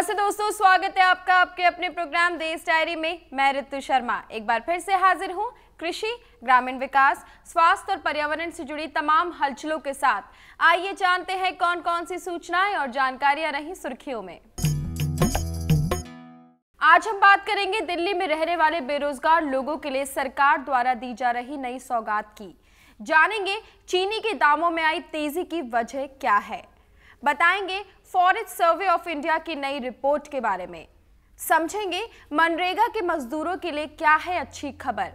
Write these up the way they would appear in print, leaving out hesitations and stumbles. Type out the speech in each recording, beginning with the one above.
नमस्ते दोस्तों, स्वागत है आपका आपके अपने प्रोग्राम देश डायरी में। मैं ऋतु शर्मा एक बार फिर से हाजिर हूं कृषि, ग्रामीण विकास, स्वास्थ्य और पर्यावरण से जुड़ी तमाम हलचलों के साथ। आइए जानते हैं कौन कौन सी सूचनाएं और जानकारियां रही सुर्खियों में। आज हम बात करेंगे दिल्ली में रहने वाले बेरोजगार लोगों के लिए सरकार द्वारा दी जा रही नई सौगात की। जानेंगे चीनी के दामों में आई तेजी की वजह क्या है। बताएंगे फॉरेस्ट सर्वे ऑफ इंडिया की नई रिपोर्ट के बारे में। समझेंगे मनरेगा के मजदूरों के लिए क्या है अच्छी खबर।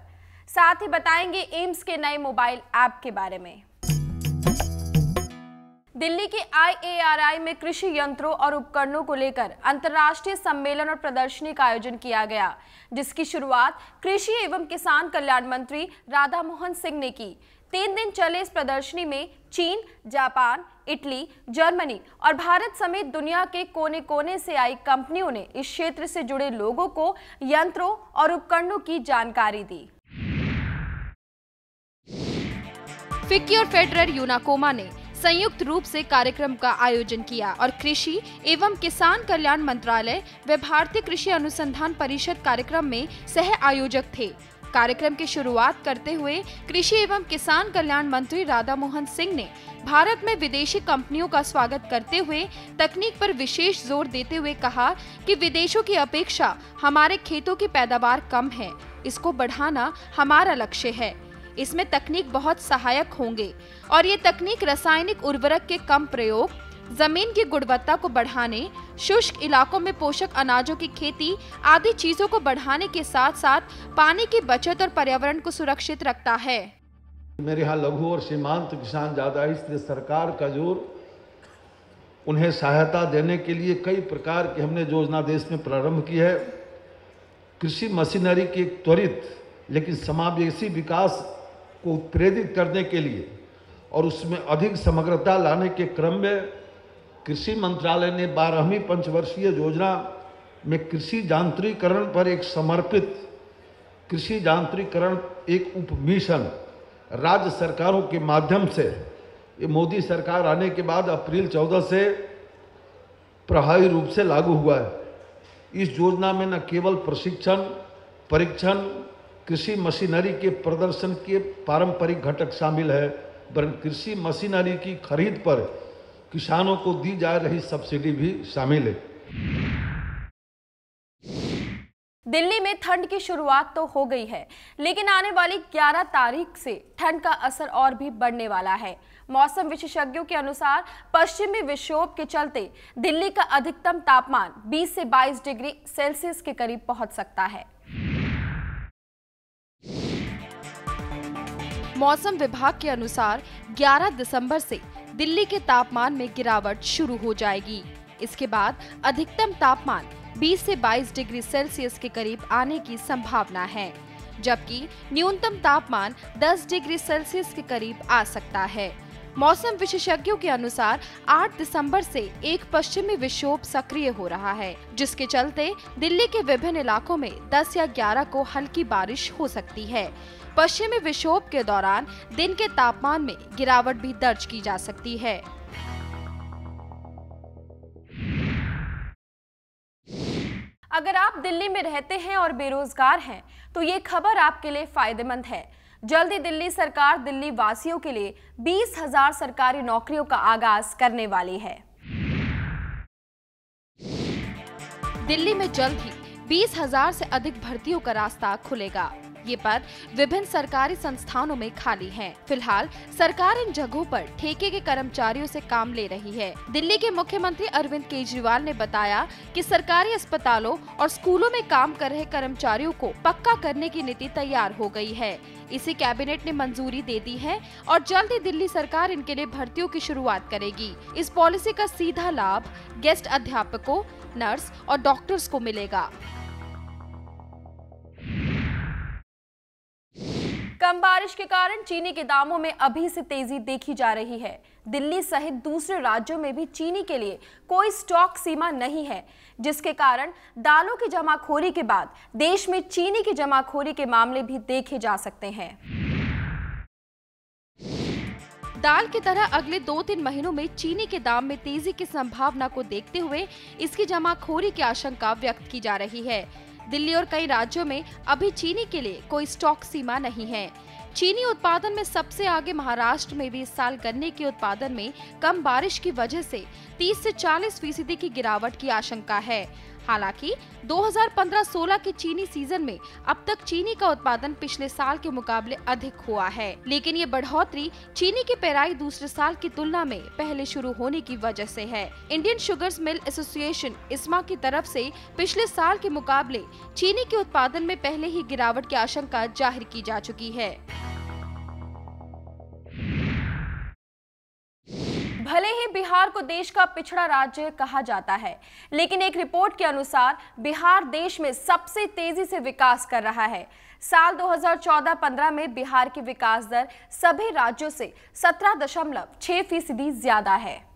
साथ ही बताएंगे एम्स के नए मोबाइल ऐप के बारे में। दिल्ली के IARI में कृषि यंत्रों और उपकरणों को लेकर अंतर्राष्ट्रीय सम्मेलन और प्रदर्शनी का आयोजन किया गया, जिसकी शुरुआत कृषि एवं किसान कल्याण मंत्री राधा मोहन सिंह ने की। 3 दिन चले इस प्रदर्शनी में चीन, जापान, इटली, जर्मनी और भारत समेत दुनिया के कोने कोने से आई कंपनियों ने इस क्षेत्र से जुड़े लोगों को यंत्रों और उपकरणों की जानकारी दी। फिक्की और फेडरल यूनाकोमा ने संयुक्त रूप से कार्यक्रम का आयोजन किया और कृषि एवं किसान कल्याण मंत्रालय व भारतीय कृषि अनुसंधान परिषद कार्यक्रम में सह आयोजक थे। कार्यक्रम की शुरुआत करते हुए कृषि एवं किसान कल्याण मंत्री राधा मोहन सिंह ने भारत में विदेशी कंपनियों का स्वागत करते हुए तकनीक पर विशेष जोर देते हुए कहा कि विदेशों की अपेक्षा हमारे खेतों की पैदावार कम है, इसको बढ़ाना हमारा लक्ष्य है। इसमें तकनीक बहुत सहायक होंगे और ये तकनीक रासायनिक उर्वरक के कम प्रयोग, जमीन की गुणवत्ता को बढ़ाने, शुष्क इलाकों में पोषक अनाजों की खेती आदि चीजों को बढ़ाने के साथ साथ पानी की बचत और पर्यावरण को सुरक्षित रखता है। मेरे यहाँ लघु और सीमांत किसान ज्यादा है, इसलिए सरकार का जोर उन्हें सहायता देने के लिए कई प्रकार की हमने योजना देश में प्रारंभ की है। कृषि मशीनरी के त्वरित लेकिन समावेशी विकास को उत्प्रेरित करने के लिए और उसमें अधिक समग्रता लाने के क्रम में कृषि मंत्रालय ने 12वीं पंचवर्षीय योजना में कृषि यांत्रिकरण पर एक समर्पित कृषि यांत्रिकरण एक उप मिशन राज्य सरकारों के माध्यम से, ये मोदी सरकार आने के बाद अप्रैल 14 से प्रभावी रूप से लागू हुआ है। इस योजना में न केवल प्रशिक्षण, परीक्षण, कृषि मशीनरी के प्रदर्शन के पारंपरिक घटक शामिल है, वरन कृषि मशीनरी की खरीद पर किसानों को दी जा रही सब्सिडी भी शामिल है। दिल्ली में ठंड की शुरुआत तो हो गई है, लेकिन आने वाली 11 तारीख से ठंड का असर और भी बढ़ने वाला है। मौसम विशेषज्ञों के अनुसार पश्चिमी विक्षोभ के चलते दिल्ली का अधिकतम तापमान 20 से 22 डिग्री सेल्सियस के करीब पहुंच सकता है। मौसम विभाग के अनुसार 11 दिसंबर से दिल्ली के तापमान में गिरावट शुरू हो जाएगी। इसके बाद अधिकतम तापमान 20 से 22 डिग्री सेल्सियस के करीब आने की संभावना है, जबकि न्यूनतम तापमान 10 डिग्री सेल्सियस के करीब आ सकता है। मौसम विशेषज्ञों के अनुसार 8 दिसंबर से एक पश्चिमी विक्षोभ सक्रिय हो रहा है, जिसके चलते दिल्ली के विभिन्न इलाकों में 10 या 11 को हल्की बारिश हो सकती है। पश्चिमी विक्षोभ के दौरान दिन के तापमान में गिरावट भी दर्ज की जा सकती है। अगर आप दिल्ली में रहते हैं और बेरोजगार हैं, तो ये खबर आपके लिए फायदेमंद है। जल्दी दिल्ली सरकार दिल्ली वासियों के लिए 20,000 सरकारी नौकरियों का आगाज करने वाली है। दिल्ली में जल्द ही 20,000 से अधिक भर्तियों का रास्ता खुलेगा। ये पद विभिन्न सरकारी संस्थानों में खाली हैं। फिलहाल सरकार इन जगहों पर ठेके के कर्मचारियों से काम ले रही है। दिल्ली के मुख्यमंत्री अरविंद केजरीवाल ने बताया कि सरकारी अस्पतालों और स्कूलों में काम कर रहे कर्मचारियों को पक्का करने की नीति तैयार हो गई है। इसे कैबिनेट ने मंजूरी दे दी है और जल्द ही दिल्ली सरकार इनके लिए भर्तियों की शुरुआत करेगी। इस पॉलिसी का सीधा लाभ गेस्ट अध्यापकों, नर्स और डॉक्टर्स को मिलेगा। कम बारिश के कारण चीनी के दामों में अभी से तेजी देखी जा रही है। दिल्ली सहित दूसरे राज्यों में भी चीनी के लिए कोई स्टॉक सीमा नहीं है, जिसके कारण दालों की जमाखोरी के बाद देश में चीनी की जमाखोरी के मामले भी देखे जा सकते हैं। दाल की तरह अगले 2-3 महीनों में चीनी के दाम में तेजी की संभावना को देखते हुए इसकी जमाखोरी की आशंका व्यक्त की जा रही है। दिल्ली और कई राज्यों में अभी चीनी के लिए कोई स्टॉक सीमा नहीं है। चीनी उत्पादन में सबसे आगे महाराष्ट्र में भी इस साल गन्ने के उत्पादन में कम बारिश की वजह से 30 से 40% की गिरावट की आशंका है। हालांकि 2015-16 के चीनी सीजन में अब तक चीनी का उत्पादन पिछले साल के मुकाबले अधिक हुआ है, लेकिन ये बढ़ोतरी चीनी की पेराई दूसरे साल की तुलना में पहले शुरू होने की वजह से है। इंडियन शुगर्स मिल एसोसिएशन इस्मा की तरफ से पिछले साल के मुकाबले चीनी के उत्पादन में पहले ही गिरावट की आशंका जाहिर की जा चुकी है। भले ही बिहार को देश का पिछड़ा राज्य कहा जाता है, लेकिन एक रिपोर्ट के अनुसार बिहार देश में सबसे तेजी से विकास कर रहा है। साल 2014-15 में बिहार की विकास दर सभी राज्यों से 17.6% ज्यादा है।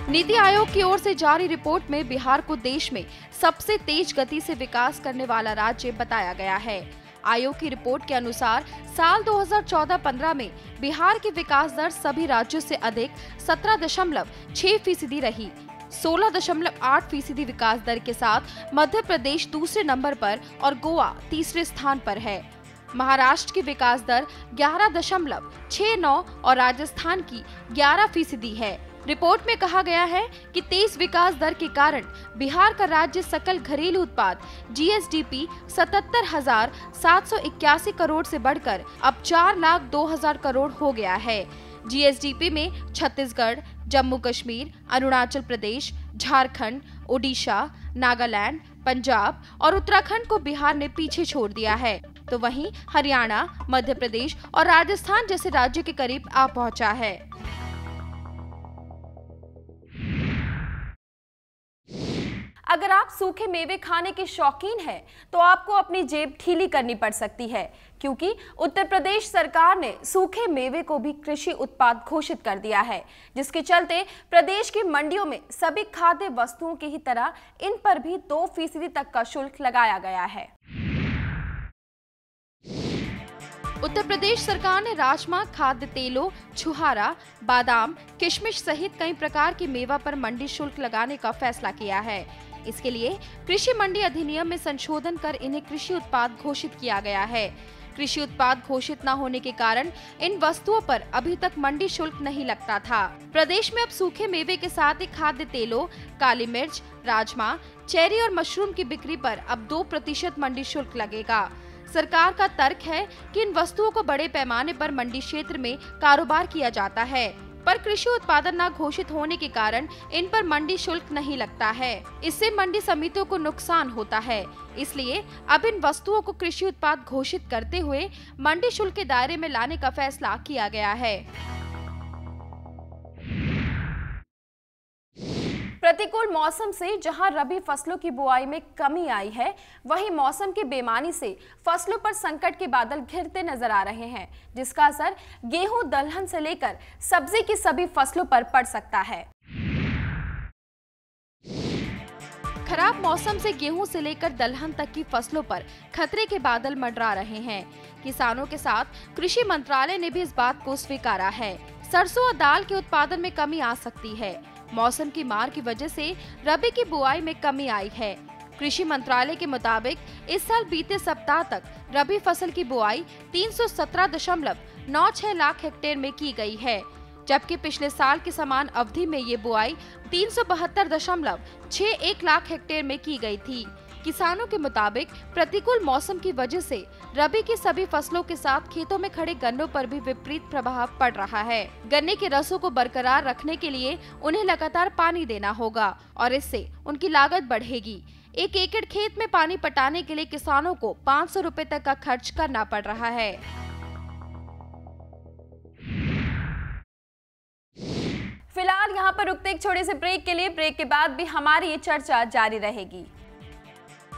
नीति आयोग की ओर से जारी रिपोर्ट में बिहार को देश में सबसे तेज गति से विकास करने वाला राज्य बताया गया है। आयोग की रिपोर्ट के अनुसार साल 2014-15 में बिहार की विकास दर सभी राज्यों से अधिक 17.6% रही। 16.8% विकास दर के साथ मध्य प्रदेश दूसरे नंबर पर और गोवा तीसरे स्थान पर है। महाराष्ट्र की विकास दर 11.69 और राजस्थान की 11% है। रिपोर्ट में कहा गया है कि तेज विकास दर के कारण बिहार का राज्य सकल घरेलू उत्पाद जीएसडीपी 77,781 करोड़ से बढ़कर अब 4,02,000 करोड़ हो गया है। जीएसडीपी में छत्तीसगढ़, जम्मू कश्मीर, अरुणाचल प्रदेश, झारखंड, ओडिशा, नागालैंड, पंजाब और उत्तराखंड को बिहार ने पीछे छोड़ दिया है, तो वहीं हरियाणा, मध्य प्रदेश और राजस्थान जैसे राज्यों के करीब आ पहुंचा है। अगर आप सूखे मेवे खाने के शौकीन हैं, तो आपको अपनी जेब ढीली करनी पड़ सकती है, क्योंकि उत्तर प्रदेश सरकार ने सूखे मेवे को भी कृषि उत्पाद घोषित कर दिया है, जिसके चलते प्रदेश की मंडियों में सभी खाद्य वस्तुओं की ही तरह इन पर भी 2% तक का शुल्क लगाया गया है। उत्तर प्रदेश सरकार ने राजमा, खाद्य तेलों, छुहारा, बादाम, किशमिश सहित कई प्रकार की मेवा पर मंडी शुल्क लगाने का फैसला किया है। इसके लिए कृषि मंडी अधिनियम में संशोधन कर इन्हें कृषि उत्पाद घोषित किया गया है। कृषि उत्पाद घोषित न होने के कारण इन वस्तुओं पर अभी तक मंडी शुल्क नहीं लगता था। प्रदेश में अब सूखे मेवे के साथ ही खाद्य तेलों, काली मिर्च, राजमा, चेरी और मशरूम की बिक्री पर अब 2% मंडी शुल्क लगेगा। सरकार का तर्क है कि इन वस्तुओं को बड़े पैमाने पर मंडी क्षेत्र में कारोबार किया जाता है, पर कृषि उत्पादन न घोषित होने के कारण इन पर मंडी शुल्क नहीं लगता है। इससे मंडी समितियों को नुकसान होता है, इसलिए अब इन वस्तुओं को कृषि उत्पाद घोषित करते हुए मंडी शुल्क के दायरे में लाने का फैसला किया गया है। प्रतिकूल मौसम से जहां रबी फसलों की बुआई में कमी आई है, वहीं मौसम की बेईमानी से फसलों पर संकट के बादल घिरते नजर आ रहे हैं, जिसका असर गेहूं, दलहन से लेकर सब्जी की सभी फसलों पर पड़ सकता है। खराब मौसम से गेहूं से लेकर दलहन तक की फसलों पर खतरे के बादल मंडरा रहे हैं। किसानों के साथ कृषि मंत्रालय ने भी इस बात को स्वीकारा है। सरसों और दाल के उत्पादन में कमी आ सकती है। मौसम की मार की वजह से रबी की बुआई में कमी आई है। कृषि मंत्रालय के मुताबिक इस साल बीते सप्ताह तक रबी फसल की बुआई 317.96 लाख हेक्टेयर में की गई है, जबकि पिछले साल की समान अवधि में ये बुआई 372.61 लाख हेक्टेयर में की गई थी। किसानों के मुताबिक प्रतिकूल मौसम की वजह से रबी की सभी फसलों के साथ खेतों में खड़े गन्नों पर भी विपरीत प्रभाव पड़ रहा है। गन्ने के रसों को बरकरार रखने के लिए उन्हें लगातार पानी देना होगा और इससे उनकी लागत बढ़ेगी। 1 एकड़ खेत में पानी पटाने के लिए किसानों को 500 रुपए तक का खर्च करना पड़ रहा है। फिलहाल यहाँ पर रुकते एक छोटे से ब्रेक के लिए। ब्रेक के बाद भी हमारी ये चर्चा जारी रहेगी।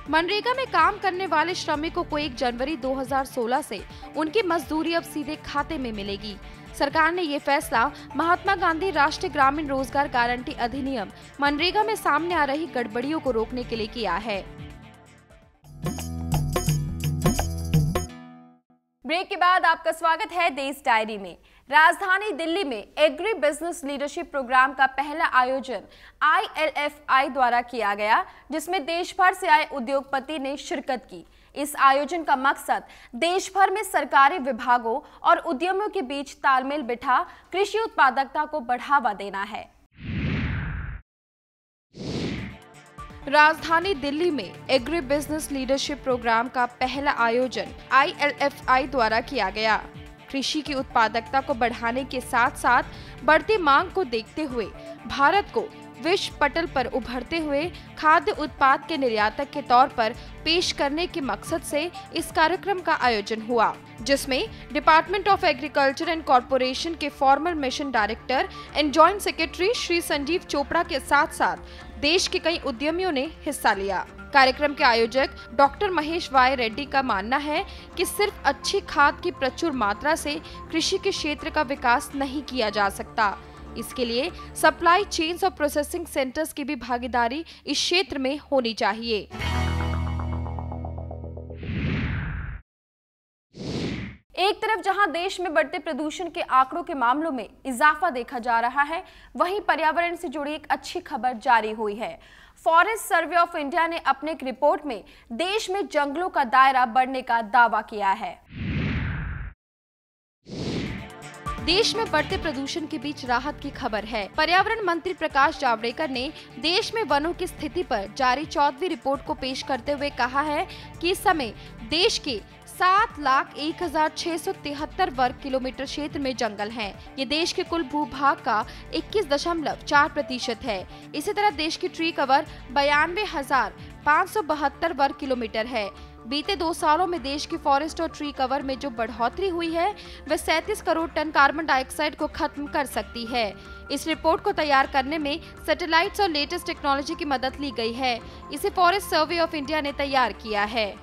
मनरेगा में काम करने वाले श्रमिकों को 1 जनवरी 2016 से उनकी मजदूरी अब सीधे खाते में मिलेगी। सरकार ने ये फैसला महात्मा गांधी राष्ट्रीय ग्रामीण रोजगार गारंटी अधिनियम मनरेगा में सामने आ रही गड़बड़ियों को रोकने के लिए किया है। ब्रेक के बाद आपका स्वागत है देश डायरी में। राजधानी दिल्ली में एग्री बिजनेस लीडरशिप प्रोग्राम का पहला आयोजन ILFI द्वारा किया गया, जिसमें देश भर से आए उद्योगपति ने शिरकत की। इस आयोजन का मकसद देश भर में सरकारी विभागों और उद्यमियों के बीच तालमेल बिठा कृषि उत्पादकता को बढ़ावा देना है। राजधानी दिल्ली में एग्री बिजनेस लीडरशिप प्रोग्राम का पहला आयोजन ILFI द्वारा किया गया। कृषि की उत्पादकता को बढ़ाने के साथ साथ बढ़ती मांग को देखते हुए भारत को विश्व पटल पर उभरते हुए खाद्य उत्पाद के निर्यातक के तौर पर पेश करने के मकसद से इस कार्यक्रम का आयोजन हुआ, जिसमें department of agriculture and corporation के former mission director and joint secretary Shri Sanjeev Chopra के साथ साथ देश के कई उद्यमियों ने हिस्सा लिया। कार्यक्रम के आयोजक डॉक्टर महेश वाई रेड्डी का मानना है कि सिर्फ अच्छी खाद की प्रचुर मात्रा से कृषि के क्षेत्र का विकास नहीं किया जा सकता। इसके लिए सप्लाई चेन्स और प्रोसेसिंग सेंटर्स की भी भागीदारी इस क्षेत्र में होनी चाहिए। एक तरफ जहां देश में बढ़ते प्रदूषण के आंकड़ों के मामलों में इजाफा देखा जा रहा है, वहीं पर्यावरण से जुड़ी एक अच्छी खबर जारी हुई है। फॉरेस्ट सर्वे ऑफ इंडिया ने अपने एक रिपोर्ट में देश में जंगलों का दायरा बढ़ने का दावा किया है। देश में बढ़ते प्रदूषण के बीच राहत की खबर है। पर्यावरण मंत्री प्रकाश जावड़ेकर ने देश में वनों की स्थिति पर जारी 14वीं रिपोर्ट को पेश करते हुए कहा है कि इस समय देश के 7,01,673 वर्ग किलोमीटर क्षेत्र में जंगल हैं। ये देश के कुल भूभाग का 21.4% है। इसी तरह देश की ट्री कवर 92,572 वर्ग किलोमीटर है। बीते 2 सालों में देश की फॉरेस्ट और ट्री कवर में जो बढ़ोतरी हुई है वह 37 करोड़ टन कार्बन डाइऑक्साइड को खत्म कर सकती है। इस रिपोर्ट को तैयार करने में सैटेलाइट्स और लेटेस्ट टेक्नोलॉजी की मदद ली गई है। इसे फॉरेस्ट सर्वे ऑफ इंडिया ने तैयार किया है।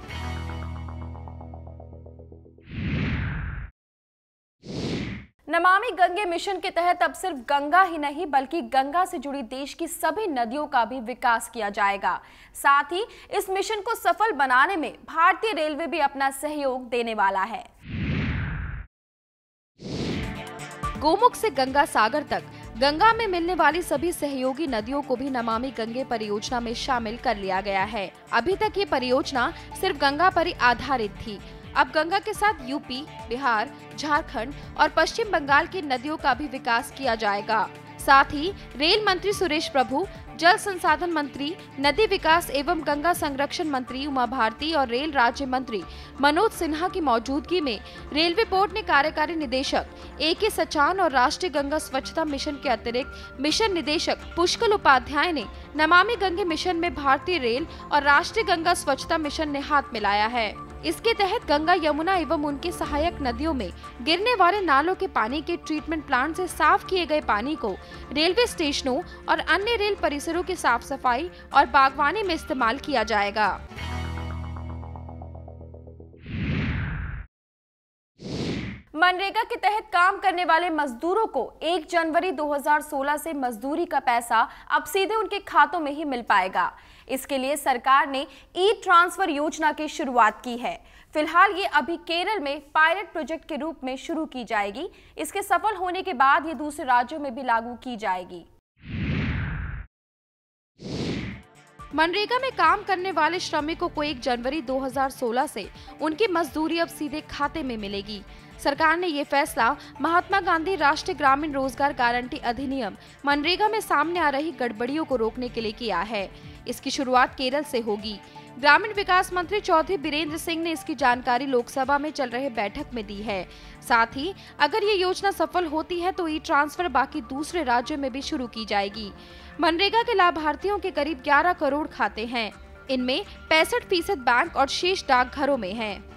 नमामि गंगे मिशन के तहत अब सिर्फ गंगा ही नहीं बल्कि गंगा से जुड़ी देश की सभी नदियों का भी विकास किया जाएगा। साथ ही इस मिशन को सफल बनाने में भारतीय रेलवे भी अपना सहयोग देने वाला है। गोमुख से गंगा सागर तक गंगा में मिलने वाली सभी सहयोगी नदियों को भी नमामि गंगे परियोजना में शामिल कर लिया गया है। अभी तक ये परियोजना सिर्फ गंगा पर ही आधारित थी। अब गंगा के साथ यूपी, बिहार, झारखंड और पश्चिम बंगाल की नदियों का भी विकास किया जाएगा। साथ ही रेल मंत्री सुरेश प्रभु, जल संसाधन मंत्री, नदी विकास एवं गंगा संरक्षण मंत्री उमा भारती और रेल राज्य मंत्री मनोज सिन्हा की मौजूदगी में रेलवे बोर्ड ने कार्यकारी निदेशक AK सचान और राष्ट्रीय गंगा स्वच्छता मिशन के अतिरिक्त मिशन निदेशक पुष्कल उपाध्याय ने नमामि गंगे मिशन में भारतीय रेल और राष्ट्रीय गंगा स्वच्छता मिशन ने हाथ मिलाया है। इसके तहत गंगा, यमुना एवं उनके सहायक नदियों में गिरने वाले नालों के पानी के ट्रीटमेंट प्लांट से साफ किए गए पानी को रेलवे स्टेशनों और अन्य रेल परिसरों की साफ सफाई और बागवानी में इस्तेमाल किया जाएगा। मनरेगा के तहत काम करने वाले मजदूरों को 1 जनवरी 2016 से मजदूरी का पैसा अब सीधे उनके खातों में ही मिल पाएगा। इसके लिए सरकार ने ई-ट्रांसफर योजना की शुरुआत की है। फिलहाल ये अभी केरल में पायलट प्रोजेक्ट के रूप में शुरू की जाएगी। इसके सफल होने के बाद ये दूसरे राज्यों में भी लागू की जाएगी। मनरेगा में काम करने वाले श्रमिकों को 1 जनवरी 2016 से उनकी मजदूरी अब सीधे खाते में मिलेगी। सरकार ने ये फैसला महात्मा गांधी राष्ट्रीय ग्रामीण रोजगार गारंटी अधिनियम मनरेगा में सामने आ रही गड़बड़ियों को रोकने के लिए किया है। इसकी शुरुआत केरल से होगी। ग्रामीण विकास मंत्री चौधरी बीरेंद्र सिंह ने इसकी जानकारी लोकसभा में चल रहे बैठक में दी है। साथ ही अगर ये योजना सफल होती है तो ई-ट्रांसफर बाकी दूसरे राज्यों में भी शुरू की जाएगी। मनरेगा के लाभार्थियों के करीब 11 करोड़ खाते हैं। इनमें 65% बैंक और शेष डाकघरों में हैं।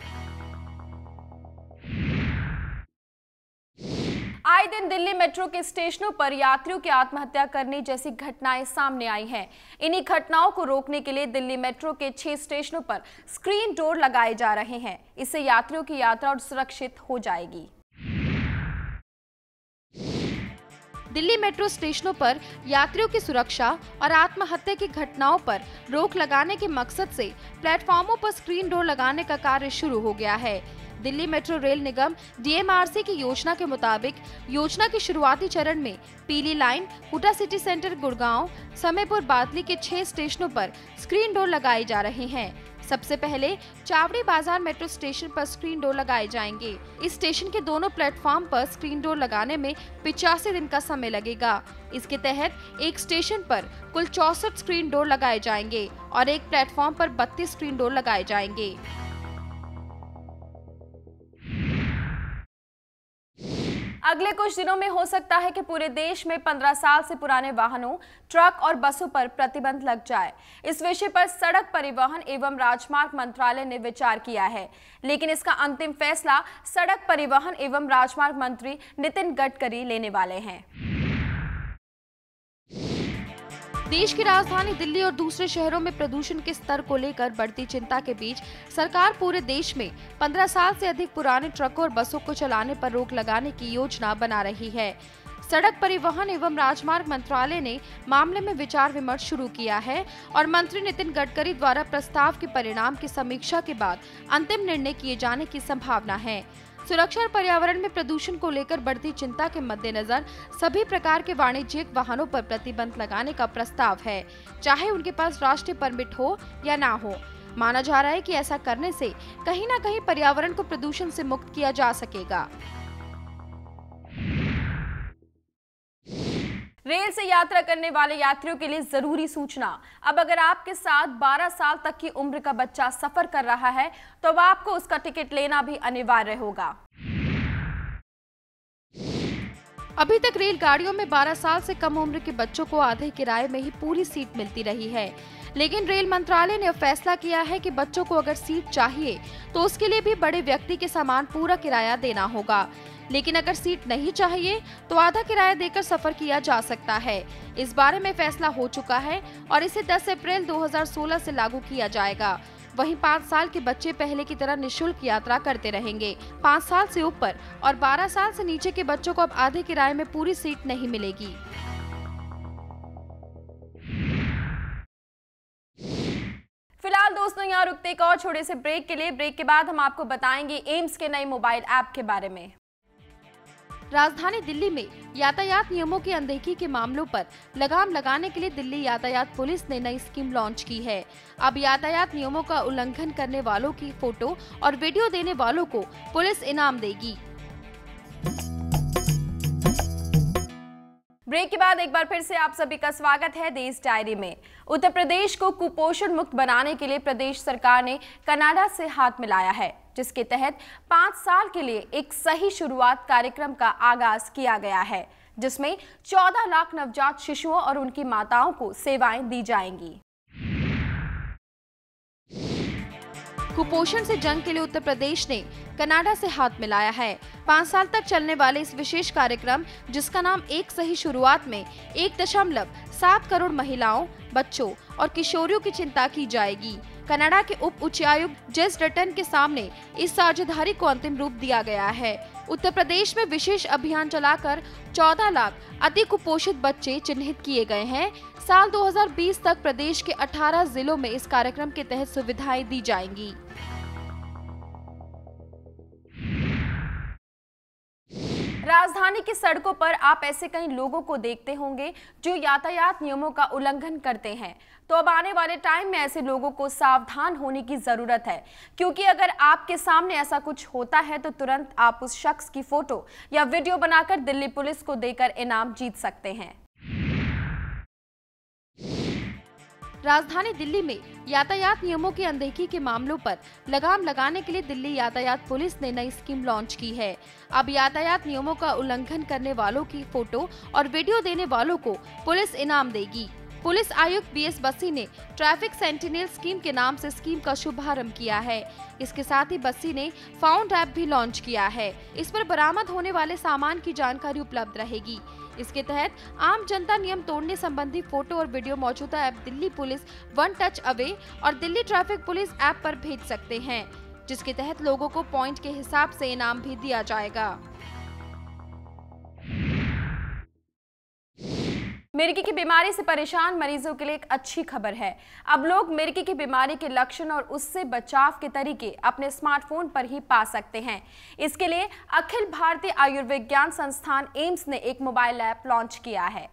आए दिन दिल्ली मेट्रो के स्टेशनों पर यात्रियों की आत्महत्या करने जैसी घटनाएं सामने आई हैं। इन्हीं घटनाओं को रोकने के लिए दिल्ली मेट्रो के 6 स्टेशनों पर स्क्रीन डोर लगाए जा रहे हैं। इससे यात्रियों की यात्रा और सुरक्षित हो जाएगी। दिल्ली मेट्रो स्टेशनों पर यात्रियों की सुरक्षा और आत्महत्या की घटनाओं पर रोक लगाने के मकसद से प्लेटफॉर्मों पर स्क्रीन डोर लगाने का कार्य शुरू हो गया है। दिल्ली मेट्रो रेल निगम DMRC की योजना के मुताबिक योजना के शुरुआती चरण में पीली line, Huda city centre Gurgaon, Samaypur Badli के 6 स्टेशनों पर स्क्रीन डोर लगाए जा रहे हैं। सबसे पहले चावड़ी बाजार मेट्रो स्टेशन पर स्क्रीन डोर लगाए जाएंगे। इस स्टेशन के दोनों प्लेटफॉर्म पर स्क्रीन डोर लगाने में 85 दिन का समय लगेगा। इसके तहत एक स्टेशन पर कुल 64 स्क्रीन डोर लगाए जाएंगे और एक प्लेटफॉर्म पर 32 स्क्रीन डोर लगाए जाएंगे। अगले कुछ दिनों में हो सकता है कि पूरे देश में 15 साल से पुराने वाहनों, ट्रक और बसों पर प्रतिबंध लग जाए। इस विषय पर सड़क परिवहन एवं राजमार्ग मंत्रालय ने विचार किया है, लेकिन इसका अंतिम फैसला सड़क परिवहन एवं राजमार्ग मंत्री नितिन गडकरी लेने वाले हैं। देश की राजधानी दिल्ली और दूसरे शहरों में प्रदूषण के स्तर को लेकर बढ़ती चिंता के बीच सरकार पूरे देश में 15 साल से अधिक पुराने ट्रकों और बसों को चलाने पर रोक लगाने की योजना बना रही है। सड़क परिवहन एवं राजमार्ग मंत्रालय ने मामले में विचार विमर्श शुरू किया है और मंत्री नितिन गडकरी द्वारा प्रस्ताव के परिणाम की समीक्षा के बाद अंतिम निर्णय किए जाने की संभावना है। सुरक्षा और पर्यावरण में प्रदूषण को लेकर बढ़ती चिंता के मद्देनजर सभी प्रकार के वाणिज्यिक वाहनों पर प्रतिबंध लगाने का प्रस्ताव है, चाहे उनके पास राष्ट्रीय परमिट हो या ना हो। माना जा रहा है कि ऐसा करने से कहीं न कहीं पर्यावरण को प्रदूषण से मुक्त किया जा सकेगा। रेल से यात्रा करने वाले यात्रियों के लिए जरूरी सूचना। अब अगर आपके साथ 12 साल तक की उम्र का बच्चा सफर कर रहा है तो अब आपको उसका टिकट लेना भी अनिवार्य होगा। अभी तक रेलगाड़ियों में 12 साल से कम उम्र के बच्चों को आधे किराए में ही पूरी सीट मिलती रही है, लेकिन रेल मंत्रालय ने फैसला किया है कि बच्चों को अगर सीट चाहिए तो उसके लिए भी बड़े व्यक्ति के समान पूरा किराया देना होगा, लेकिन अगर सीट नहीं चाहिए तो आधा किराया देकर सफर किया जा सकता है। इस बारे में फैसला हो चुका है और इसे 10 अप्रैल 2016 से लागू किया जाएगा। वहीं 5 साल के बच्चे पहले की तरह निःशुल्क यात्रा करते रहेंगे। 5 साल से ऊपर और 12 साल से नीचे के बच्चों को अब आधे किराए में पूरी सीट नहीं मिलेगी। फिलहाल दोस्तों यहाँ रुकते एक और छोटे से ब्रेक के लिए। ब्रेक के बाद हम आपको बताएंगे एम्स के नए मोबाइल ऐप के बारे में। राजधानी दिल्ली में यातायात नियमों की अनदेखी के मामलों पर लगाम लगाने के लिए दिल्ली यातायात पुलिस ने नई स्कीम लॉन्च की है। अब यातायात नियमों का उल्लंघन करने वालों की फोटो और वीडियो देने वालों को पुलिस इनाम देगी। ब्रेक के बाद एक बार फिर से आप सभी का स्वागत है देश डायरी में। उत्तर प्रदेश को कुपोषण मुक्त बनाने के लिए प्रदेश सरकार ने कनाडा से हाथ मिलाया है, जिसके तहत 5 साल के लिए एक सही शुरुआत कार्यक्रम का आगाज किया गया है, जिसमें 14 लाख नवजात शिशुओं और उनकी माताओं को सेवाएं दी जाएंगी। कुपोषण से जंग के लिए उत्तर प्रदेश ने कनाडा से हाथ मिलाया है। 5 साल तक चलने वाले इस विशेष कार्यक्रम, जिसका नाम एक सही शुरुआत में 1.7 करोड़ महिलाओं, बच्चों और किशोरियों की चिंता की जाएगी। कनाडा के उप उच्चायुक्त जेस डटन के सामने इस साझेदारी को अंतिम रूप दिया गया है। उत्तर प्रदेश में विशेष अभियान चलाकर 14 लाख अति कुपोषित बच्चे चिन्हित किए गए हैं। साल 2020 तक प्रदेश के 18 जिलों में इस कार्यक्रम के तहत सुविधाएं दी जाएंगी। राजधानी की सड़कों पर आप ऐसे कई लोगों को देखते होंगे जो यातायात नियमों का उल्लंघन करते हैं। तो अब आने वाले टाइम में ऐसे लोगों को सावधान होने की जरूरत है, क्योंकि अगर आपके सामने ऐसा कुछ होता है तो तुरंत आप उस शख्स की फोटो या वीडियो बनाकर दिल्ली पुलिस को देकर इनाम जीत सकते हैं। राजधानी दिल्ली में यातायात नियमों की अनदेखी के मामलों पर लगाम लगाने के लिए दिल्ली यातायात पुलिस ने नई स्कीम लॉन्च की है। अब यातायात नियमों का उल्लंघन करने वालों की फोटो और वीडियो देने वालों को पुलिस इनाम देगी। पुलिस आयुक्त BS बस्सी ने ट्रैफिक सेंटिनल स्कीम के नाम से स्कीम का शुभारंभ किया है। इसके साथ ही बस्सी ने फाउंड ऐप भी लॉन्च किया है। इस पर बरामद होने वाले सामान की जानकारी उपलब्ध रहेगी। इसके तहत आम जनता नियम तोड़ने संबंधी फोटो और वीडियो मौजूदा app Delhi police one touch away और दिल्ली ट्रैफिक पुलिस ऐप पर भेज सकते हैं, जिसके तहत लोगों को पॉइंट के हिसाब से इनाम भी दिया जाएगा। मिर्गी की बीमारी से परेशान मरीजों के लिए एक अच्छी खबर है। अब लोग मिर्गी की बीमारी के लक्षण और उससे बचाव के तरीके अपने स्मार्टफोन पर ही पा सकते हैं। इसके लिए अखिल भारतीय आयुर्विज्ञान संस्थान एम्स ने एक मोबाइल ऐप लॉन्च किया है।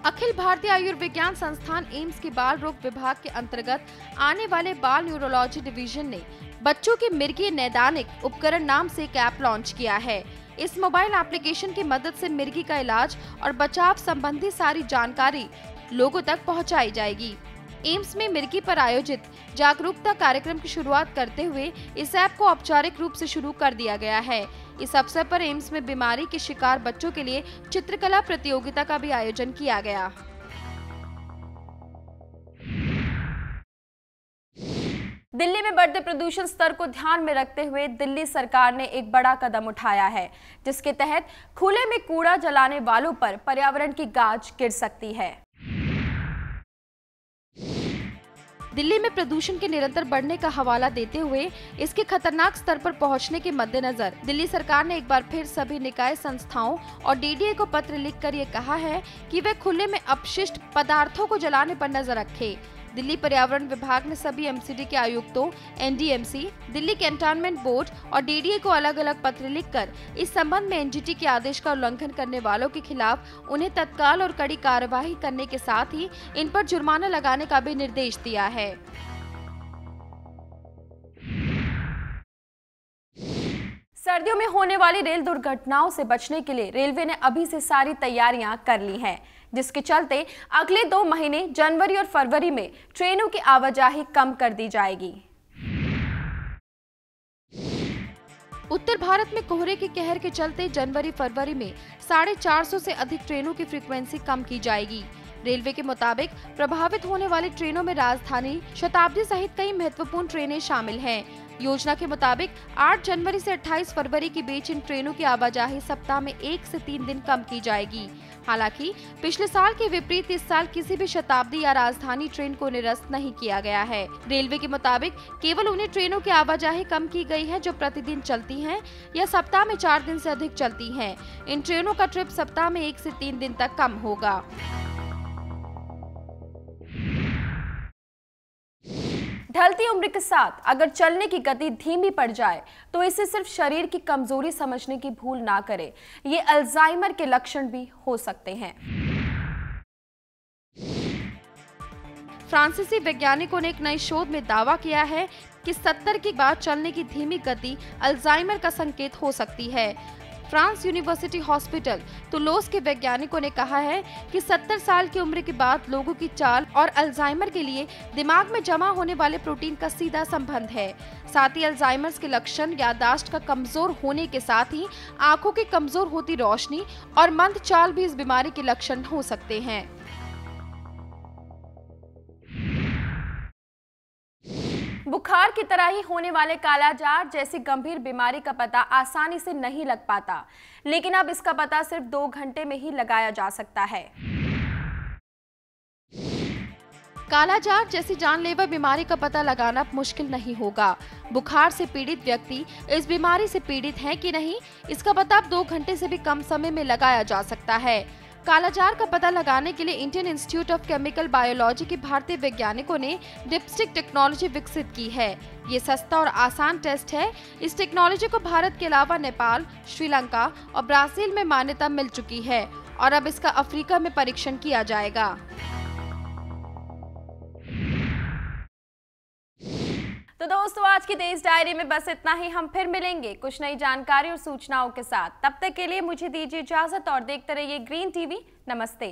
अखिल भारतीय आयुर्विज्ञान संस्थान एम्स के बाल रोग विभाग के अंतर्गत आने वाले बाल न्यूरोलॉजी डिवीजन ने बच्चों के मिर्गी नैदानिक उपकरण नाम से एक ऐप लॉन्च किया है। इस मोबाइल एप्लीकेशन की मदद से मिर्गी का इलाज और बचाव संबंधी सारी जानकारी लोगों तक पहुंचाई जाएगी। एम्स में मिर्गी पर आयोजित जागरूकता कार्यक्रम की शुरुआत करते हुए इस ऐप को औपचारिक रूप से शुरू कर दिया गया है। इस अवसर पर एम्स में बीमारी के शिकार बच्चों के लिए चित्रकला प्रतियोगिता का भी आयोजन किया गया। दिल्ली में बढ़ते प्रदूषण स्तर को ध्यान में रखते हुए दिल्ली सरकार ने एक बड़ा कदम उठाया है, जिसके तहत खुले में कूड़ा जलाने वालों पर पर्यावरण की गाज गिर सकती है। दिल्ली में प्रदूषण के निरंतर बढ़ने का हवाला देते हुए इसके खतरनाक स्तर पर पहुंचने के मद्देनजर दिल्ली सरकार ने एक बार फिर सभी निकाय संस्थाओं और डीडीए को पत्र लिखकर ये कहा है कि वे खुले में अपशिष्ट पदार्थों को जलाने पर नजर रखें। दिल्ली पर्यावरण विभाग ने सभी एमसीडी के आयुक्तों, एनडीएमसी, दिल्ली कैंटोनमेंट बोर्ड और डीडीए को अलग अलग पत्र लिखकर इस संबंध में एनजीटी के आदेश का उल्लंघन करने वालों के खिलाफ उन्हें तत्काल और कड़ी कार्यवाही करने के साथ ही इन पर जुर्माना लगाने का भी निर्देश दिया है। सर्दियों में होने वाली रेल दुर्घटनाओं से बचने के लिए रेलवे ने अभी से सारी तैयारियां कर ली हैं, जिसके चलते अगले 2 महीने जनवरी और फरवरी में ट्रेनों की आवाजाही कम कर दी जाएगी। उत्तर भारत में कोहरे के कहर के चलते जनवरी-फरवरी में 450 से अधिक ट्रेनों की फ्रीक्वेंसी कम की जाएगी। रेलवे के मुताबिक प्रभावित होने वाली ट्रेनों में राजधानी, शताब्दी सहित कई महत्वपूर्ण ट्रेनें शामिल हैं। योजना के मुताबिक 8 जनवरी से 28 फरवरी के बीच इन ट्रेनों की आवाजाही सप्ताह में 1 से 3 दिन कम की जाएगी। हालांकि पिछले साल के विपरीत इस साल किसी भी शताब्दी या राजधानी ट्रेन को निरस्त नहीं किया गया है। रेलवे के मुताबिक केवल उन्हीं ट्रेनों की आवाजाही कम की गई है जो प्रतिदिन चलती हैं या सप्ताह में 4 दिन से अधिक चलती हैं। इन ट्रेनों का ट्रिप सप्ताह में 1 से 3 दिन तक कम होगा। ढलती उम्र के साथ अगर चलने की गति धीमी पड़ जाए तो इसे सिर्फ शरीर की कमजोरी समझने की भूल ना करें। ये अल्जाइमर के लक्षण भी हो सकते हैं। फ्रांसीसी वैज्ञानिकों ने एक नए शोध में दावा किया है कि 70 के बाद चलने की धीमी गति अल्जाइमर का संकेत हो सकती है। फ्रांस यूनिवर्सिटी हॉस्पिटल तुलोस के वैज्ञानिकों ने कहा है कि 70 साल की उम्र के बाद लोगों की चाल और अल्जाइमर के लिए दिमाग में जमा होने वाले प्रोटीन का सीधा संबंध है। साथ ही अल्जाइमर के लक्षण याददाश्त का कमजोर होने के साथ ही आंखों की कमजोर होती रोशनी और मंद चाल भी इस बीमारी के लक्षण हो सकते हैं। बुखार की तरह ही होने वाले कालाजार जैसी गंभीर बीमारी का पता आसानी से नहीं लग पाता, लेकिन अब इसका पता सिर्फ 2 घंटे में ही लगाया जा सकता है। कालाजार जैसी जानलेवा बीमारी का पता लगाना अब मुश्किल नहीं होगा। बुखार से पीड़ित व्यक्ति इस बीमारी से पीड़ित है कि नहीं, इसका पता अब 2 घंटे से भी कम समय में लगाया जा सकता है। कालाजार का पता लगाने के लिए Indian institute of chemical biology के भारतीय वैज्ञानिकों ने डिपस्टिक टेक्नोलॉजी विकसित की है। ये सस्ता और आसान टेस्ट है। इस टेक्नोलॉजी को भारत के अलावा नेपाल, श्रीलंका और ब्राजील में मान्यता मिल चुकी है और अब इसका अफ्रीका में परीक्षण किया जाएगा। तो दोस्तों, आज की देश डायरी में बस इतना ही। हम फिर मिलेंगे कुछ नई जानकारी और सूचनाओं के साथ। तब तक के लिए मुझे दीजिए इजाजत और देखते रहिए ग्रीन टीवी। नमस्ते।